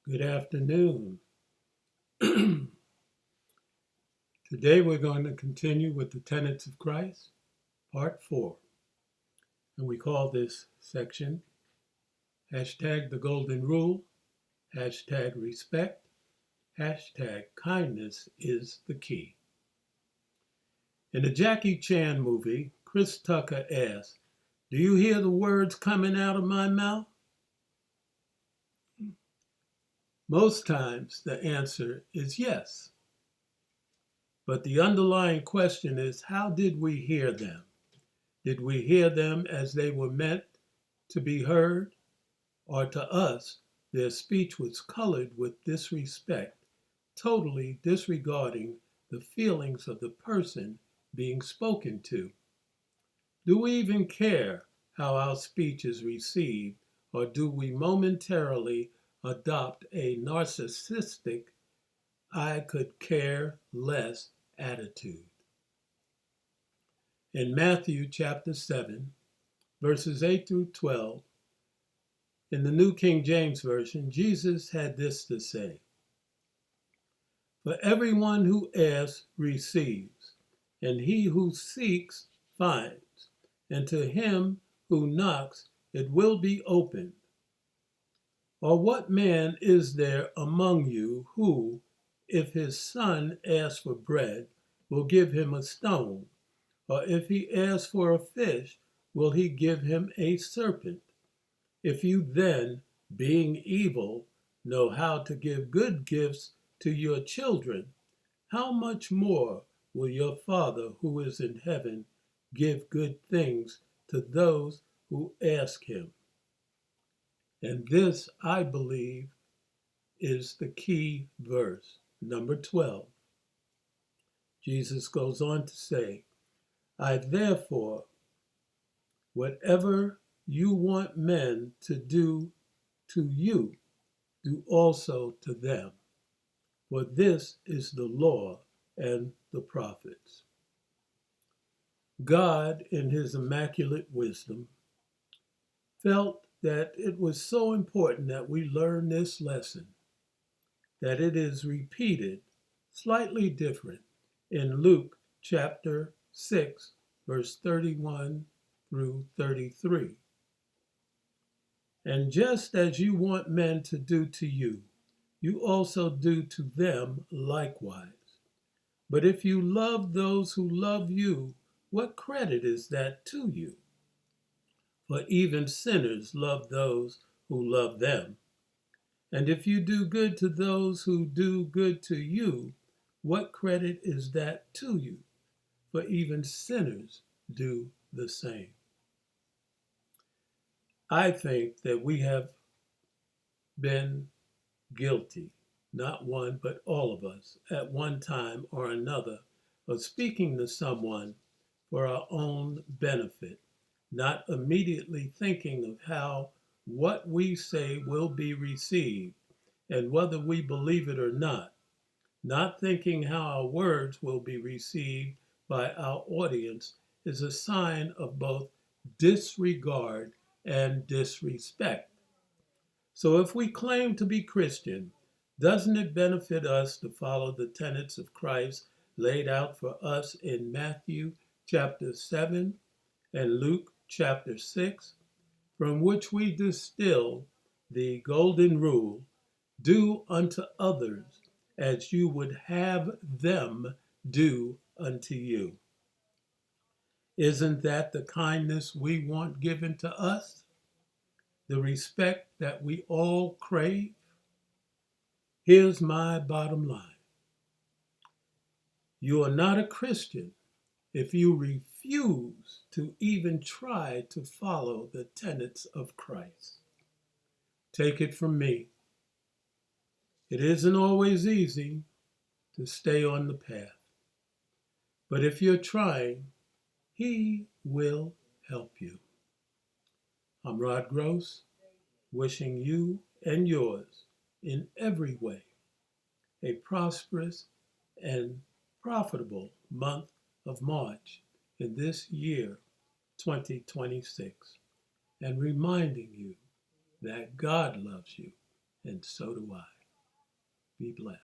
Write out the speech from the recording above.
Good afternoon. Today we're going to continue with the Tenets of Christ, Part 4. And we call this section hashtag the Golden Rule, hashtag respect, hashtag kindness is the key. In the Jackie Chan movie, Chris Tucker asks, "Do you hear the words coming out of my mouth?" Most times the answer is yes. But the underlying question is, how did we hear them? Did we hear them as they were meant to be heard? Or to us, their speech was colored with disrespect, totally disregarding the feelings of the person being spoken to? Do we even care how our speech is received, or do we momentarily adopt a narcissistic, I could care less attitude? In Matthew chapter 7, verses 8 through 12, in the New King James Version, Jesus had this to say: "For everyone who asks receives, and he who seeks finds, and to him who knocks it will be opened. Or what man is there among you who, if his son asks for bread, will give him a stone? Or if he asks for a fish, will he give him a serpent? If you then, being evil, know how to give good gifts to your children, how much more will your Father who is in heaven give good things to those who ask him?" And this, I believe, is the key verse, number 12. Jesus goes on to say, "I therefore, whatever you want men to do to you, do also to them. For this is the law and the prophets." God, in his immaculate wisdom, felt that it was so important that we learn this lesson, that it is repeated slightly different in Luke chapter 6, verse 31 through 33. "And just as you want men to do to you, you also do to them likewise. But if you love those who love you, what credit is that to you? For even sinners love those who love them. And if you do good to those who do good to you, what credit is that to you? For even sinners do the same." I think that we have been guilty, not one, but all of us, at one time or another, of speaking to someone for our own benefit, not immediately thinking of how what we say will be received and whether we believe it or not thinking how our words will be received by our audience is a sign of both disregard and disrespect. So if we claim to be Christian, doesn't it benefit us to follow the tenets of Christ laid out for us in Matthew chapter 7 and Luke chapter 6, from which we distill the golden rule: do unto others as you would have them do unto you? Isn't that the kindness we want given to us? The respect that we all crave? Here's my bottom line: you are not a Christian if you refuse to even try to follow the tenets of Christ. Take it from me, it isn't always easy to stay on the path. But if you're trying, he will help you. I'm Rod Gross, wishing you and yours in every way a prosperous and profitable month of March in this year 2026, and reminding you that God loves you, and so do I. Be blessed.